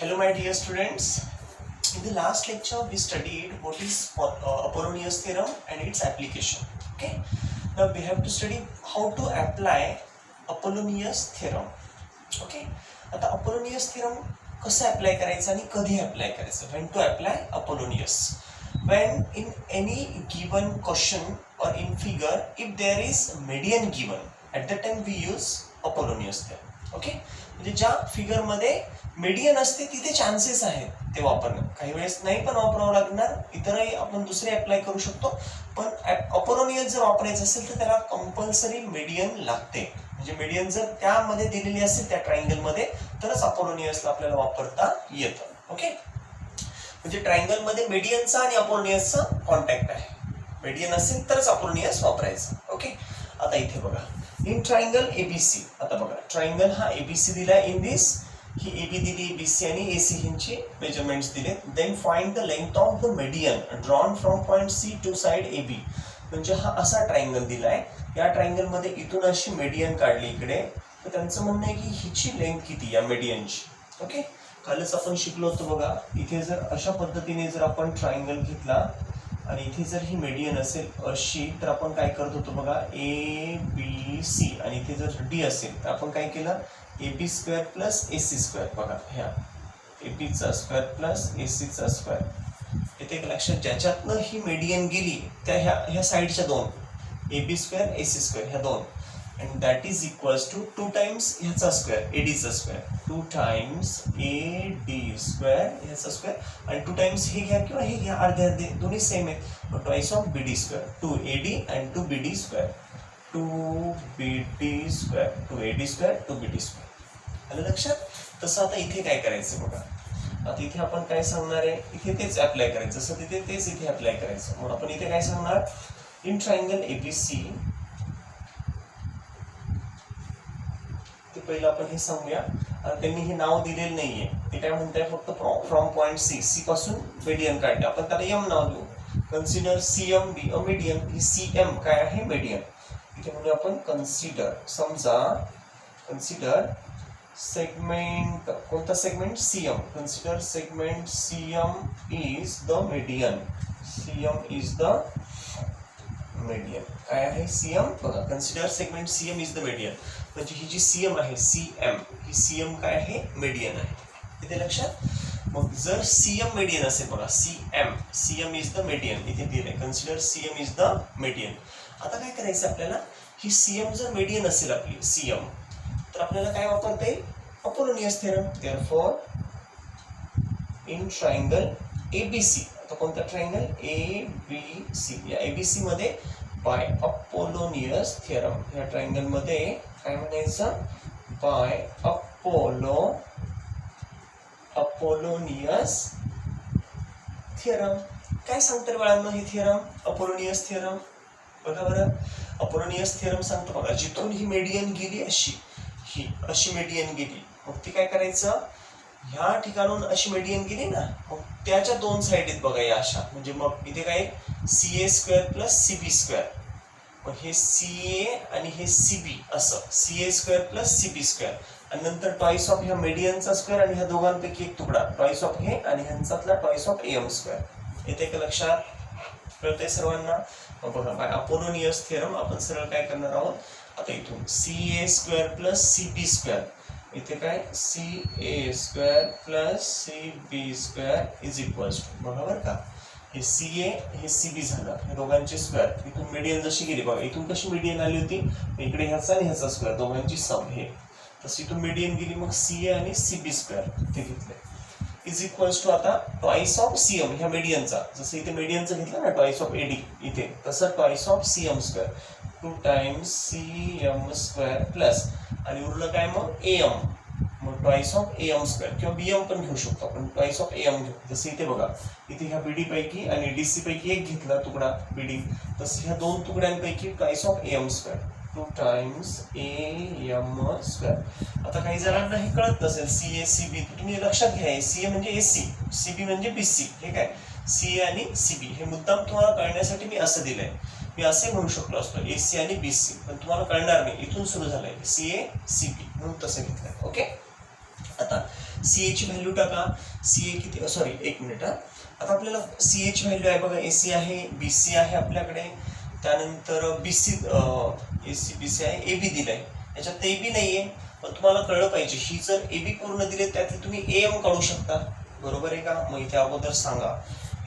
Hello my dear students. In the last lecture we studied what is Apollonius theorem and its application. Okay. Now we have to study how to apply Apollonius theorem. Okay. आता Apollonius theorem कसं apply करायचं आणि कधी apply करायचं? When to apply Apollonius? When in any given question or in figure, if there is median given, at that time we use Apollonius theorem. Okay. म्हणजे ज्या figure मध्ये median असते तिथे चान्सेस आहेत ते वापरणं. काही वेळेस नाही पण वापरावं लागणार, इतरही आपण दुसरे अप्लाय करू शकतो. पण अपोलोनियस जर वापरायचं असेल तर त्याला कंपल्सरी मीडियन लागते. म्हणजे मीडियन जर त्यामध्ये दिलेली असेल त्या ट्रायंगल मध्ये तरच अपोलोनियसला आपल्याला वापरता येतं. ओके. म्हणजे ट्रायंगल मध्ये मीडियनचा आणि अपोलोनियसचा कॉन्टॅक्ट आहे. मीडियन असेल तरच अपोलोनियस वापरायचं. ओके. आता इथे बघा इन ट्रायंगल एबीसी. आता बघा ट्रायंगल हा एबीसी दिला. इन दिस ही एबी दिली, बीसी आणि एसी हिंचे मेजरमेंट्स दिले. Then find the length of the median drawn from point C to side AB. म्हणजे हा असा ट्रायंगल दिलाय. या ट्रायंगल मध्ये इथून अशी मीडियन काढली इकडे, तर त्यांचं म्हणणं आहे की हिची लेंथ किती या मीडियनची. ओके. कालच आपण शिकलो होतो बघा, इथे जर अशा पद्धतीने जर आपण ट्रायंगल घेतला आणि इथे जर ही मीडियन असेल अशी, तर आपण काय करत होतो बघा ए बी सी, आणि इथे जर डी असेल तर आपण काय केलं A B square plus A C square. बघा ह्या ए बीचा स्क्वेअर प्लस ए सीचा स्क्वेअर. इथे एक लक्षात, ज्याच्यातनं ही मीडियन गेली त्या ह्या साईडच्या दोन A B square A C square ह्या दोन, and that is equals to 2 times ह्याचा स्क्वेअर ए डीचा स्क्वेअर, 2 times ए डी स्क्वेअर ह्याचा स्क्वेअर, आणि 2 times हे घ्या किंवा हे घ्या, अर्धे अर्धे दोन्ही सेम आहेत. मग twice of B D square, 2 A D and 2 B D square, 2 B D square, 2 A D square, 2 B D square. आलं लक्षात? तसं आता इथे काय करायचं बघा. आता इथे आपण काय सांगणार आहे, इथे तेच अप्लाय करायचं. जसं तिथे तेच इथे अप्लाय करायचं. मग आपण इथे काय सांगणार, इन ट्रायंगल एबीसी. पहिलं आपण हे सांगूया. त्यांनी हे नाव दिलेलं नाहीये, ते काय म्हणताय फक्त फ्रॉम पॉइंट सी, सी पासून मीडियन काढले. आपण त्याला एम नाव देऊ. Consider C M be a median. ही सी एम काय आहे, मीडियन. इथे म्हणूया आपण कन्सिडर. समजा कन्सिडर सेगमेंट, कोणता segment, C M. Consider segment C M is the median. C M is the median. काय आहे सीएम बघा, consider segment CM is the median. म्हणजे ही जी सीएम आहे सीएम, ही सीएम काय आहे, मीडियन आहे. इथे लक्षात. मग जर सीएम मीडियन असेल बघा, सीएम इज द मीडियन इथे दिले. Consider CM is the median. आता काय करायचं आपल्याला, ही सीएम जर मीडियन असेल आपली सीएम, तर आपल्याला काय वापरता येईल, Apollonius theorem. Therefore in triangle ABC. आता कोणता ट्रायंगल, ए बी सी. या एबीसी मध्ये बाय अपोलोनियस थेरम. या ट्रायंगल मध्ये काय म्हणायचं, बाय अपोलोनियस थेरम. काय सांगतं बाळांनो हे थेरम, अपोलोनियस थेरम. बघा बरं, अपोलोनियस थेरम सांगतो बघा, जिथून ही मीडियन गेली अशी, ही अशी मीडियन गेली, मग ती काय करायचं, ह्या ठिकाणून अशी मीडियन गेली ना, मग त्याच्या दोन साईड आहेत बघा या अशा. म्हणजे मग इथे काय C A square plus C B square. मग हे सी ए आणि हे सी बी असं, C A square plus C B square, आणि नंतर टॉईस ऑफ ह्या मीडियनचा स्क्वेअर आणि ह्या दोघांपैकी एक तुकडा, टॉईस ऑफ हे आणि ह्यांच्यातला टॉईस ऑफ एम स्क्वेअर. येते का लक्षात, कळतंय सर्वांना. मग बघा बाय अपोलोनियस थेरम आपण सरळ काय करणार आहोत, आता इथून C A square plus C B square, इथे काय C A square plus C B square is equals to, बघा बरं का, हे सी ए हे सी बी झालं, हे दोघांचे स्क्वेअर. इथून मीडियन जशी गेली बघा, इथून कशी मीडियन आली होती, इकडे ह्याचा आणि ह्याचा स्क्वेअर, दोघांची सम हे, तशी इथून मीडियन गेली, मग सी ए आणि सी बी स्क्वेअर ते घेतले इज इक्वल्स टू आता टॉईस ऑफ सी एम ह्या मीडियनचा. जसं इथे मीडियनचं घेतलं ना टॉईस ऑफ ए डी इथे, तसं twice of C M square, 2 times C M square plus, आणि उरलं काय मग ए एम, मग twice of A M square किंवा बी एम पण घेऊ शकतो आपण, टॉईस ऑफ ए एम घेऊ. जसं इथे बघा, इथे ह्या बीडी पैकी आणि डीसी पैकी एक घेतला तुकडा बीडी, तसं ह्या दोन तुकड्यांपैकी twice of A M square, 2 times A M square. आता काही जणांना हे कळत नसेल सी ए सी बी, तुम्ही लक्षात घ्या, सी ए म्हणजे ए सी, सी बी म्हणजे बी सी. हे काय सी ए आणि सी बी, हे मुद्दाम तुम्हाला कळण्यासाठी मी असं दिलंय. मी असे म्हणू शकलो असतो ए सी आणि बी सी, पण तुम्हाला कळणार नाही, इथून सुरू झालंय सी ए सी बी म्हणून तसं घेतलंय. ओके. आता सी एची व्हॅल्यू टाका. सी ए किती, सॉरी एक मिनिट हा. आता आपल्याला सी एची व्हॅल्यू आहे बघा, एसी आहे, बीसी आहे आपल्याकडे, त्यानंतर बीसी एसी बीसी आहे, ए बी दिलाय. याच्यात ए बी नाहीये, पण तुम्हाला कळलं पाहिजे ही जर ए बी पूर्ण दिले त्यातले तुम्ही ए एम काढू शकता, बरोबर आहे का? मग इथे अगोदर सांगा,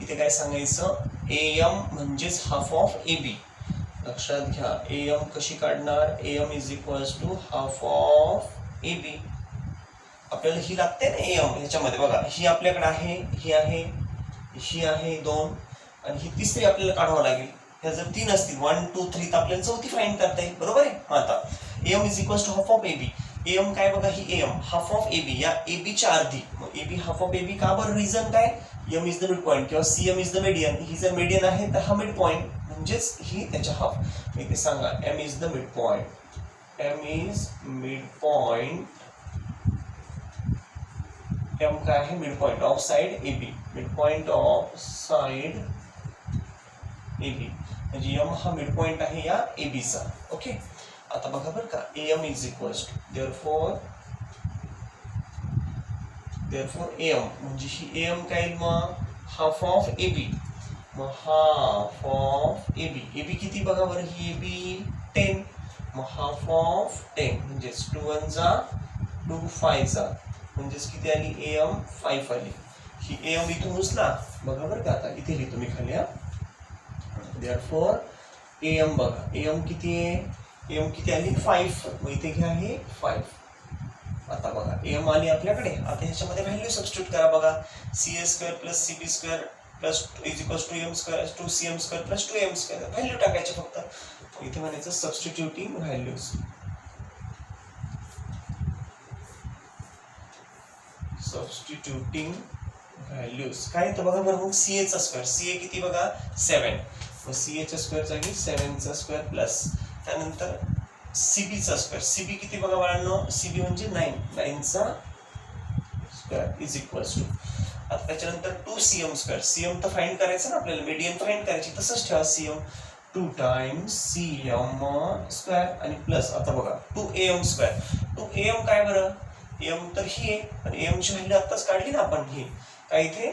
इथे काय सांगायचं, ए एम म्हणजेच हाफ ऑफ ए बी. लक्षात घ्या, ए एम कशी काढणार, A M is equals to half of A B. आपल्याला ही लागते ना ए एम, ह्याच्यामध्ये बघा ही आपल्याकडे आहे, ही आहे, ही आहे 2, आणि ही तिसरी आपल्याला काढावं लागेल. ह्या जर 3 असतील 1 2 3 तर आपल्याला चौथी फाइंड करता येईल, बरोबर आहे? आता A M is equals to half of A B. A M काय बघा, ही A M half of A B, या ए बी च्या अर्धी. मग A be half of A बी का बरं, रिझन काय, M is the mid point किंवा C M is the median. ही जर मीडियन आहे तर हा मिड पॉइंट म्हणजेच ही त्याच्या हाफ. इथे सांगा M is the mid point, M is mid point. M काय आहे, mid point of side A B, mid point of side A B, म्हणजे एम हा मिड पॉइंट आहे या ए बी चा. ओके, आता बघा बरं का, A M is equals to therefore A M म्हणजे ही ए एम काय, मग हाफ ऑफ ए बी. मग half of A B, A B किती बघा बरं, ही ए बी 10, मग हाफ ऑफ 10 म्हणजेच 2 1 जा 2 5 जा म्हणजेच किती आली, ए एम 5 आली. ही ए एम इथून उचला बघा बरं का, आता इथे लिहितो मी खाली हा. देअरफॉर ए एम बघा, ए एम किती आहे, ए एम किती आली 5, मग इथे घ्या हे 5. आता बघा ए एम आली आपल्याकडे. आता ह्याच्यामध्ये व्हॅल्यू सबस्टिट्यूट करा बघा, C A square plus C B square plus is equals to M square 2 C M square plus 2 M square. Value टाकायचे फक्त. इथे म्हणायचं सबस्टिट्यूटिंग व्हॅल्यूज, सबस्टिट्यूटिंग व्हॅल्यूज काय तर बघा बरं, मग सी ए चा स्क्वेअर, सी ए किती बघा 7, मग सी ए च्या स्क्वेअर जागी 7 चा स्क्वेअर प्लस त्यानंतर सीबी चा स्क्वेअर, सीबी किती बघा बाळांनो, सीबी म्हणजे 9, 9 चा स्क्वेअर इज इक्वल्स टू. आता त्याच्यानंतर 2 सीएम स्क्वेअर, सीएम तर फाइंड करायचं ना आपल्याला, मीडियन फाइंड करायची, तसंच ठेवा सीएम 2 टाइम्स सीएम स्क्वेअर आणि प्लस आता बघा 2 एम स्क्वेअर. 2 एम काय बरं, एम तर ही आहे, आणि एम ची व्हॅल्यू आत्ताच काढली ना आपण, ही काय इथे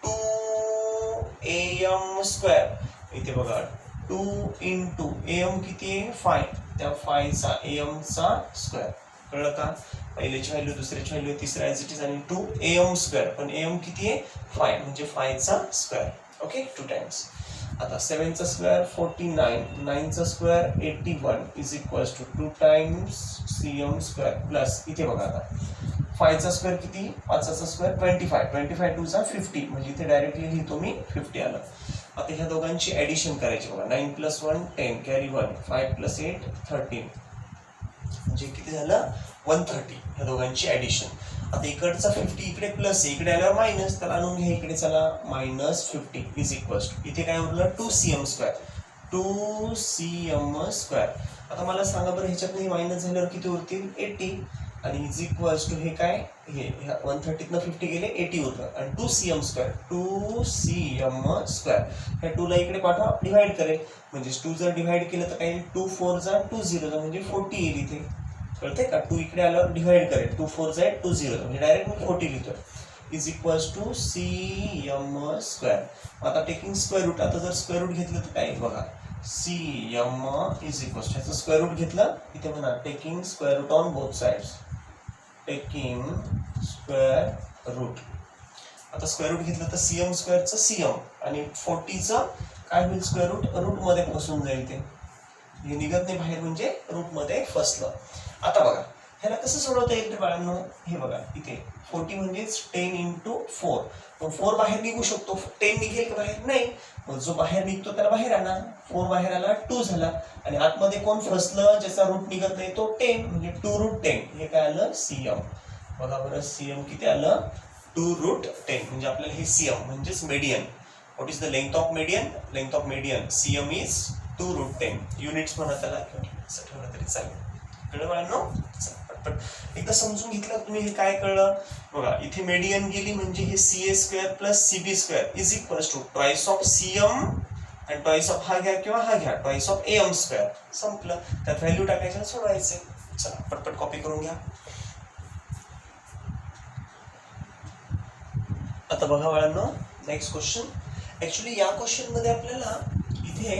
2 एम स्क्वेअर. इथे बघा 2 इंटू एम किती आहे 5, त्या 5 चा एम चा स्क्वेअर. कळलं का, पहिल्याची व्हॅल्यू दुसऱ्याची व्हॅल्यू तिसऱ्या ॲज इट इज, आणि 2 एम स्क्वेअर, पण एम किती आहे 5 म्हणजे 5 चा स्क्वेअर. Okay, 2 times. आता 7 चा स्क्वेअर 49, 9 चा square 81 is equals to 2 times CM square plus इथे बघा आता 5 चा स्क्वेअर किती, 5 चा स्क्वेअर 25, 25 2 चा 50 म्हणजे इथे डायरेक्टली लिहितो मी 50 आलं. आता ह्या दोघांची ऍडिशन करायची बघा, 9 + 1 10 कॅरी 1, 5 + 8 13 म्हणजे किती झालं 130. ह्या दोघांची ऍडिशन. आता इकडचा 50 इकडे प्लस आहे, इकडे आल्यावर मायनस, तर आणून घ्या इकडे, चला -50 इज इक्वल्स टू इथे काय उरलं 2 सीएम स्क्वेअर, 2 सीएम स्क्वेअर. आता मला सांगा बरं ह्याच्यातनं हे मायनस झाल्यावर किती उरतील 80, आणि इज इक्वल्स टू हे काय, हे 130 न 50 गेले 80 उरलं, आणि 2 सीएम स्क्वेअर, 2 सीएम स्क्वेअर. ह्या 2 ला इकडे पाठवा, डिवाइड करेल, म्हणजे 2 जर डिवाइड केलं तर काय 2 4 जा 2 0 म्हणजे 40 येईल इथे. कळते का, 2 इकडे आल्यावर डिवाइड करेल, 2 4 जा 2 0 म्हणजे डायरेक्ट मी 40 लिहितोय. Is equals to CM square. आता टेकिंग स्क्वेअर रूट, आता जर स्क्वेअर रूट घेतलं तर काय बघा, सीएम इज इक्वल्स टू ह्याचं स्क्वेअर रूट घेतलं, इथे म्हणा taking square root on both sides, taking square root. आता स्क्वेअर रूट घेतलं तर सीएम स्क्वेअरचं सीएम आणि 40चं काय होईल स्क्वेअर रूट, रूट मध्ये बसून जाईल, ते हे निघत नाही बाहेर म्हणजे रूट मध्ये फसलं. आता बघा ह्याला कसं सोडवता येईल बाळांनो, हे बघा इथे 40 म्हणजेच 10 × 4, मग 4 बाहेर निघू शकतो, 10 निघेल का बाहेर नाही, मग जो बाहेर निघतो त्याला बाहेर आणा, 4 बाहेर आला 2 झाला, आणि आतमध्ये कोण फसलं ज्याचा रूट निघत नाही तो 10 म्हणजे 2√10, हे काय आलं सीएम. बघा बरं सीएम किती आलं 2√10 म्हणजे आपल्याला हे सीएम म्हणजेच median. What is the length of median, length of median CM is 2√10 units म्हणा त्याला, असं ठेवलं तरी चालेल. कळलं बाळांनो, पटपट एकदा समजून घेतलं तुम्ही, हे काय कळलं बघा, इथे मीडियन गेली म्हणजे हे CA square plus CB square is equals to twice of CM आणि ट्वाइस ऑफ हा घ्या किंवा हा घ्या, ट्वाइस ऑफ एम स्क्वेअर. संपलं, त्यात व्हॅल्यू टाकायचं सोडवायचे. चला पटपट कॉपी करून घ्या. बघा बाळांनो, नेक्स्ट क्वेश्चन. ऍक्च्युली या क्वेश्चन मध्ये आपल्याला इथे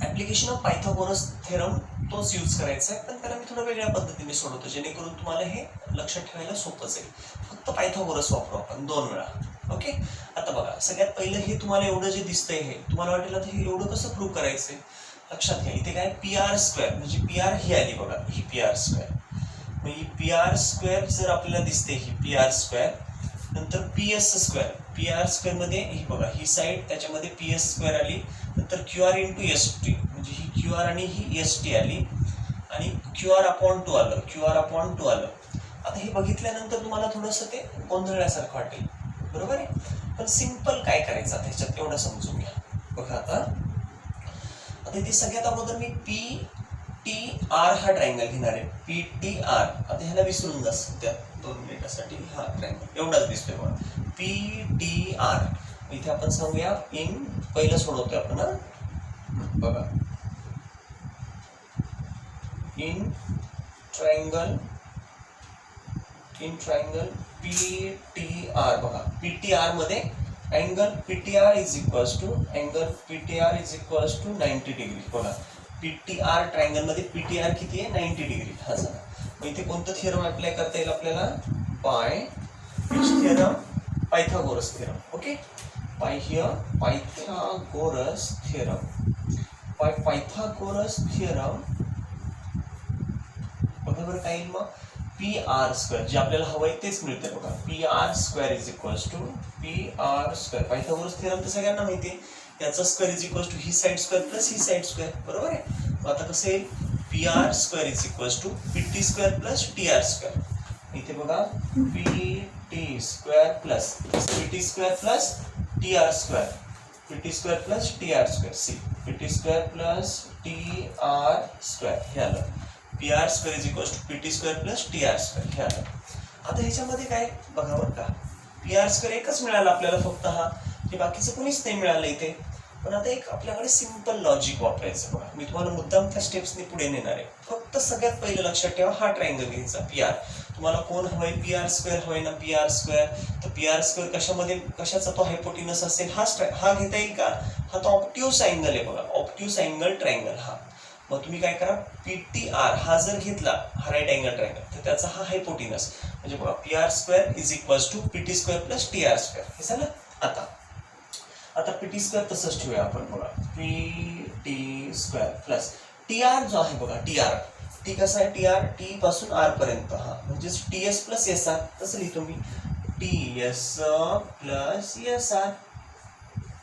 ऍप्लिकेशन ऑफ पायथागोरस थेरम तोच यूज करायचा आहे, पण त्याला मी थोडं वेगळ्या पद्धतीने सोडवतो जेणेकरून तुम्हाला हे लक्षात ठेवायला सोपं जाईल. फक्त पायथागोरस वापरू आपण 2 वेळा. ओके. आता बघा, सगळ्यात पहिलं हे तुम्हाला एवढं जे दिसतंय हे तुम्हाला वाटेल आता हे एवढं कसं प्रूव्ह करायचंय. लक्षात घ्या, इथे काय पी आर स्क्वेअर म्हणजे पी आर ही आली बघा, ही पी आर स्क्वेअर. मग ही पी आर स्क्वेअर जर आपल्याला दिसते, ही पी आर स्क्वेअर, नंतर P S square. P R square मध्ये ही बघा ही साईड, त्याच्यामध्ये पी एस स्क्वेअर आली, नंतर Q R into S T म्हणजे ही क्यू आर आणि ही एस टी आली, आणि क्यू आर अपॉन 2 आलं, क्यू आर अपॉन 2 आलं. आता हे बघितल्यानंतर तुम्हाला थोडंसं ते गोंधळल्यासारखं वाटेल, बरोबर आहे. पण सिंपल काय करायचं त्याच्यात एवढं समजून घ्या. बघा आता ते सगळ्यात अगोदर मी पी टी आर हा ट्रायंगल घेणार आहे. P T R. आता ह्याला विसरून जा त्या 2 मिनिटासाठी. हा ट्रायंगल एवढाच दिसतोय बघा, पी टी आर. इथे आपण सांगूया इन, पहिलं सोडवतोय आपण. बघा, in triangle P T R. बघा पीटीआर मध्ये angle PTR is equals to 90 degree. बघा पीटीआर ट्रायंगल मध्ये पीटीआर किती आहे, 90 डिग्री. हा झाला. मग इथे कोणतं थिअरम अप्लाय करता येईल आपल्याला, theorem, Pythagoras theorem. Okay. Pythagoras theorem. बघा बरं काय येईल मग, पी आर स्क्वेअर जे आपल्याला हवंय तेच मिळते बघा. P R square is equals to P R square. Pythagoras theorem तर सगळ्यांना माहिती आहे, याचा स्क्वेअर इज इक्वल्स टू ही साईड स्क्वेअर प्लस ही साईड स्क्वेअर, बरोबर आहे. मग आता कसं येईल, P R square is equals to P T square plus T R square. इथे बघा P T square plus T R square, P square plus T R square. C P square plus T R square हे आलं. P R square is equals to P square plus T R square हे आलं. आता ह्याच्यामध्ये काय बघा बरं का, पी आर स्क्वेअर एकच मिळाला आपल्याला फक्त, हा हे बाकीचं कोणीच नाही मिळालं इथे. पण आता एक आपल्याकडे सिंपल लॉजिक वापरायचं बघा. मी तुम्हाला मुद्दाम त्या स्टेप्सनी पुढे नेणार आहे. फक्त सगळ्यात पहिलं लक्षात ठेवा, हा ट्रायंगल घ्यायचा पी आर. तुम्हाला कोण हवंय, पी आर स्क्वेअर हवंय ना, पी आर स्क्वेअर. तर पी आर स्क्वेअर कशाचा तो हायपोटिनस असेल, हा घेता येईल का, हा तो ऑप्ट्यूस अँगल आहे बघा, ऑप्ट्यूस अँगल ट्रायंगल हा. मग तुम्ही काय करा, पीटीआर हा जर घेतला, हा राईट अँगल ट्रायंगल, तर त्याचा हा हायपोटिनस म्हणजे बघा P R square is equals to P T square plus T R square. हे झालं. आता पी टी स्क्वेअर तसंच ठेवूया आपण. बघा P T square plus T R जो आहे बघा, टी आर, टी कसा आहे, टी आर टी पासून आर पर्यंत, हा म्हणजेच T S plus S R. तसं लिहितो मी, T S plus S R.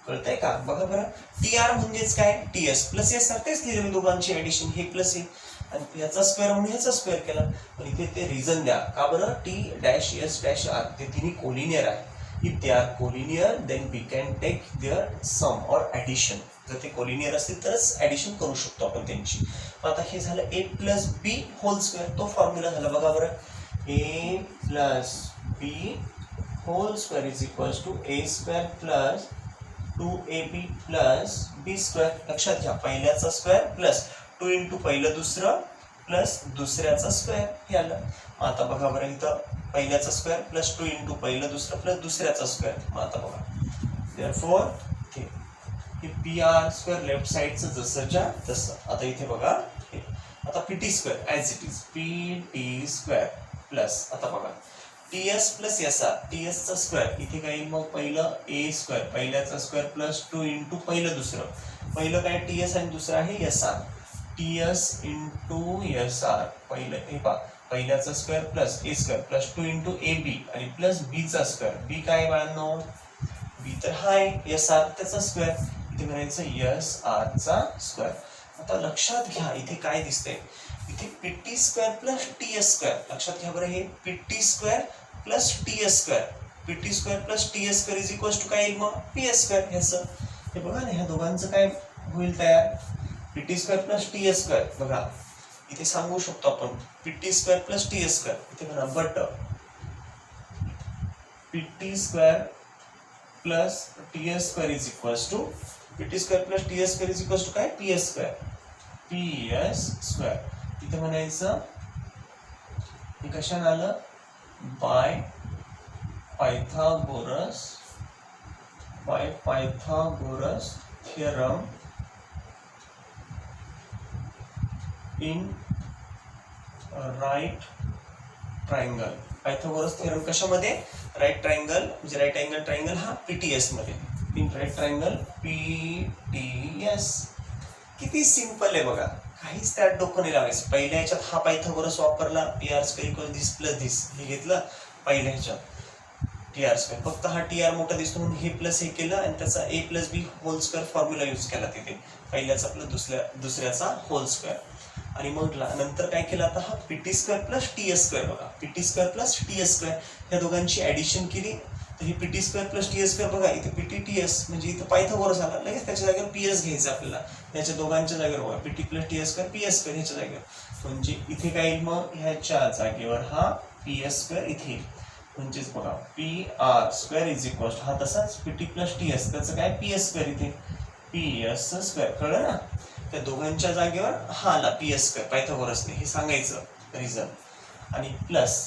कळतंय का, बघा बरं. टी आर म्हणजेच काय, T S plus S R. तेच लिहिले मी दोघांची ऍडिशन, हे प्लस हे, आणि ह्याचा स्क्वेअर म्हणून ह्याचा स्क्वेअर केला. पण इथे ते रिझन द्या का बरं, T dash S dash R ते तिन्ही कोलिनियर आहे. If they are collinear, then we can take their sum or addition. जर ते कोलिनियर असतील तरच ऍडिशन करू शकतो आपण त्यांची. आता हे झालं A plus B whole square. तो फॉर्म्युला झाला बघा बरं, A plus B whole square is equals to A square plus 2ab plus B square. लक्षात घ्या, पहिल्याचा स्क्वेअर प्लस 2 इंटू पहिलं दुसरं प्लस दुसऱ्याचा स्क्वेअर हे आलं. आता बघा बरं, इथं पहिल्याचा स्क्वेअर प्लस 2 इंटू पहिलं दुसरं प्लस दुसऱ्याचा स्क्वेअर. मग आता बघा, देअरफॉर हे पी आर स्क्वेअर लेफ्ट साईडचं जसंच्या तसं. आता इथे बघा, आता P T square as it is, P T square plus, आता बघा T S plus S R, T एसचा स्क्वेअर इथे काय येईल, मग पहिलं ए स्क्वेअर, पहिल्याचा स्क्वेअर प्लस 2 इंटू पहिलं दुसरं, पहिलं काय टी एस आणि दुसरं आहे S R, T S into S R. पहिलं हे पहा, पहिल्याचा square plus A square plus 2 into A B आणि प्लस बीचा स्क्वेअर. बी काय बाळांनो, बी तर हाय, एस आर त्याचा स्क्वेअर, इथे म्हणायचं एस आरचा स्क्वेअर. आता लक्षात घ्या, इथे काय दिसतंय, इथे PT square plus T S square. लक्षात घ्या बरं, हे PT square plus T S square, PT square plus T S square is equals to काय येईल मग, पी एस स्क्वेअर. ह्याचं हे बघा ना, ह्या दोघांचं काय होईल तयार, PT square plus T S square. बघा इथे सांगू शकतो आपण PT square plus T S square. इथे म्हणा but PT square plus T S square is equals to, PT square plus T S square is equals to काय, P S square, P S square. इथे म्हणायचं हे कशाने आलं, by Pythagoras theorem in right triangle. Pythagoras theorem कशामध्ये? Right triangle, म्हणजे right angle triangle हा PTS मध्ये. In right triangle PTS. किती सिंपल आहे बघा, काहीच त्यात डोकं नाही लावायचं. पहिल्या ह्याच्यात हा पायथागोरस वापरला, PR² दिस प्लस दिस हे घेतलं पहिल्या ह्याच्यात TR². फक्त हा TR मोठा दिसतो म्हणून हे प्लस हे केलं आणि त्याचा A+B hole square formula use केला तिथे. पहिल्याचा प्लस दुसऱ्याचा होल स्क्वेअर. आणि मग नंतर काय केलं, आता हा PT² प्लस TS². बघा PT² प्लस TS², ह्या दोघांची ऍडिशन केली तर ही PT² प्लस TS². बघा इथे PTTS म्हणजे इथं पायथागोरस आला, लगेच त्याच्या जागेवर PS घ्यायचं आपल्याला. त्याच्या दोघांच्या जागेवर बघा PT प्लस TS² PS² ह्याच्या जागेवर, म्हणजे इथे काय येईल मग, ह्याच्या जागेवर हा PS² इथे. म्हणजेच बघा PR² इज इक्वल हा तसाच PT प्लस TS, त्याचं काय PS² इथे PS². कळलं ना? त्या दोघांच्या जागेवर हा आला PS² पायथागोरसने, हे सांगायचं रिझन. आणि प्लस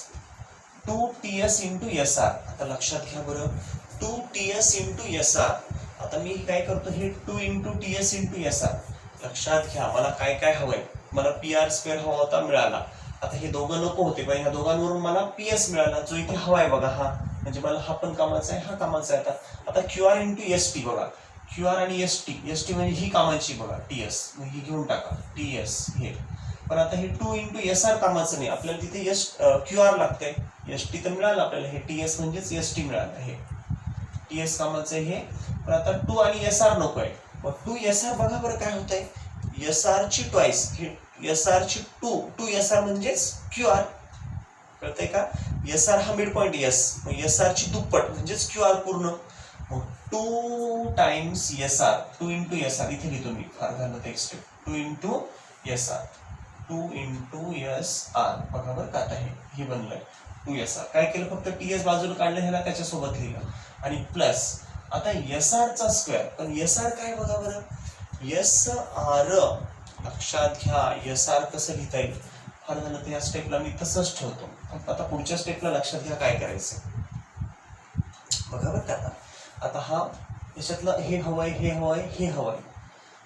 2TS इंटू SR. आता लक्षात घ्या बरं, 2TS इंटू SR. आता मी काय करतो, हे 2 इंटू TS इंटू SR. लक्षात घ्या, मला काय काय हवंय, मला PR² हवा होता, मिळाला. आता हे दोघं नको होते, पण ह्या दोघांवरून मला PS मिळाला, जो इथे हवाय बघा हा, म्हणजे मला हा पण कामाचा आहे, हा कामाचा आहे. आता QR इंटू ST. बघा QR आणि ST म्हणजे ही कामाची बघा TS, मग ही घेऊन टाका TS हे. पण आता हे 2 इंटू SR कामाचं नाही, आपल्याला तिथे QR लागतंय. ST तर मिळालं आपल्याला, हे TS म्हणजेच ST मिळालं, हे TS कामाचं आहे हे. पण आता 2 आणि SR नको आहे, मग 2SR बघा बरं काय होतंय, SR ची ट्वाइस, SR ची 2 SR म्हणजेच QR. कळतंय का? SR हा मिड पॉइंट S, मग SR ची दुप्पट म्हणजेच QR पूर्ण. मग 2 टाइम्स SR, 2 इंटू SR इथे लिहितो मी, फार झालं ते एक step. 2 into SR, 2 into SR. बघा बरं का, आता हे बनलंय 2SR. काय केलं, फक्त TS बाजूला काढलं, ह्याला त्याच्यासोबत लिहिलं. आणि प्लस आता SR चा स्क्वेअर. पण SR काय बघा बरं, SR. लक्षात घ्या, SR कसं लिहिता येईल, फार झालं तर या स्टेपला मी तसंच ठेवतो. फक्त आता पुढच्या स्टेपला लक्षात घ्या काय करायचं बघा बरं का. आता हा याच्यातलं हे हवंय, हे हवंय, हे हवंय.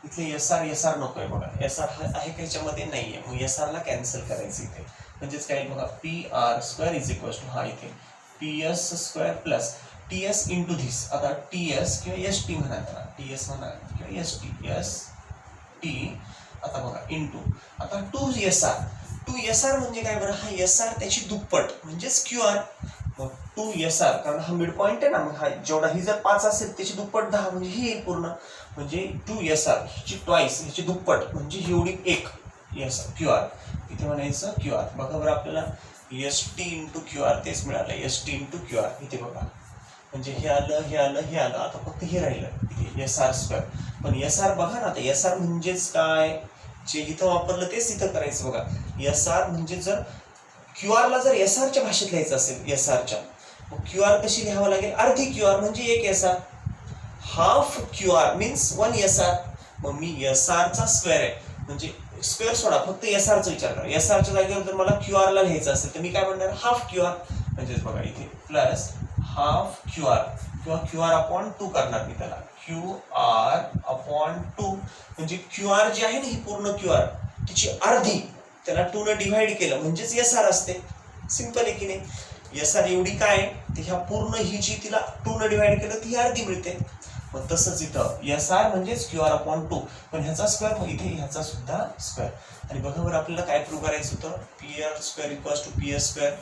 इथले SR नकोय बघा, SR आहे का याच्यामध्ये नाहीये, मग SR ला कॅन्सल करायचं इथे. म्हणजेच काय बघा, PR² इज इक्वल टू हा इथे PS² plus TS into this. आता TS किंवा ST म्हणा, त्याला TS म्हणा किंवा ST. आता बघा इंटू, आता 2SR म्हणजे काय बरं, हा SR त्याची दुप्पट म्हणजेच QR. मग 2SR, कारण हा मिड पॉइंट आहे ना, मग हा जेवढा ही जर 5 असेल त्याची दुप्पट 10, म्हणजे ही येईल पूर्ण. म्हणजे 2SR ची ट्वाइस, ह्याची दुप्पट म्हणजे एवढी एक SR QR. इथे म्हणायचं QR. बघा बरं, आपल्याला ST इंटू QR तेच मिळालं, ST इंटू QR. इथे बघा, म्हणजे हे आलं, हे आलं, हे आलं. आता फक्त हे राहिलं इथे SR². पण SR बघा ना, आता SR म्हणजेच काय, जे इथं वापरलं तेच इथं करायचं बघा. SR म्हणजे जर QR ला जर SR च्या भाषेत लिहायचं असेल, SR च्या, मग QR कशी लिहावं लागेल, अर्धी QR म्हणजे 1 SR. Half QR means 1 SR. मग मी SR चा स्क्वेअर आहे, म्हणजे स्क्वेअर सोडा, फक्त SR चा विचार करा. SR च्या जागेवर जर मला QR ला लिहायचं असेल तर मी काय म्हणणार, हाफ QR. म्हणजेच बघा इथे प्लस हाफ QR किंवा QR अपॉन 2 करणार मी त्याला, QR अपॉन 2. म्हणजे QR जी आहे ना, ही पूर्ण QR तिची अर्धी, त्याला 2 ने डिव्हाइड केलं म्हणजेच SR असते. सिंपल आहे की नाही. SR एवढी काय, तर ह्या पूर्ण ही जी तिला 2 ने डिव्हाइड केलं ती अर्धी मिळते. मग तसंच इथं SR म्हणजेच QR अपॉन 2, पण ह्याचा स्क्वेअर, मग इथे ह्याचा सुद्धा स्क्वेअर. आणि बघा बरं, आपल्याला काय प्रूव्ह करायचं होतं, PR² equals to PS²,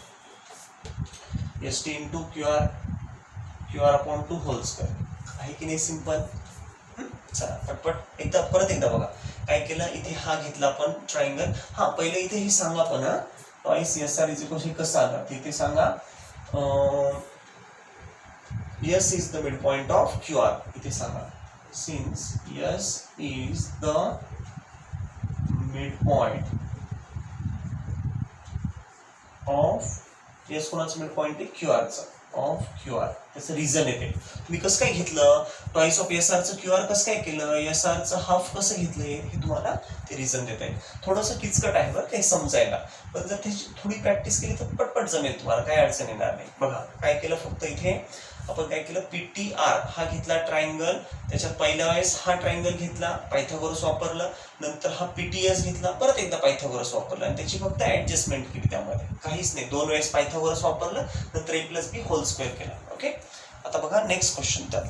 ST into QR upon 2 whole square. आहे की नाही सिंपल. चला पटपट परत एकदा बघा काय केलं. इथे हा घेतला आपण ट्रायंगल. हा पहिले इथे हे सांगा पण, हा ट्वाइस SR इज इक्वल, हे कसं आलं तिथे सांगा. S is the midpoint of QR. इथे सांगा, since S is the midpoint of S कोणाचं midpoint आहे, QR चा, of QR. त्याचं रिझन येते. तुम्ही कसं काय घेतलं, टॉईस ऑफ एसआरचं QR कसं काय केलं, एसआरचं हाफ कसं घेतलंय, हे तुम्हाला ते रिझन देत आहे. थोडंसं किचकट आहे बरं काही समजायला, पण जर त्याची थोडी प्रॅक्टिस केली तर पटपट जमेल तुम्हाला, काही अडचण येणार नाही. बघा काय केलं, फक्त इथे आपण काय केलं, PTR हा घेतला ट्रायंगल, त्याच्यात पहिल्या वेळेस हा ट्रायंगल घेतला, पायथागोरस वापरलं, नंतर हा PTS घेतला, परत एकदा पायथागोरस वापरलं आणि त्याची फक्त ऍडजस्टमेंट केली, त्यामध्ये काहीच नाही. 2 वेळेस पायथागोरस वापरलं, नंतर A + B होल स्क्वेअर केला. ओके, आता बघा नेक्स्ट क्वेश्चन त्यात.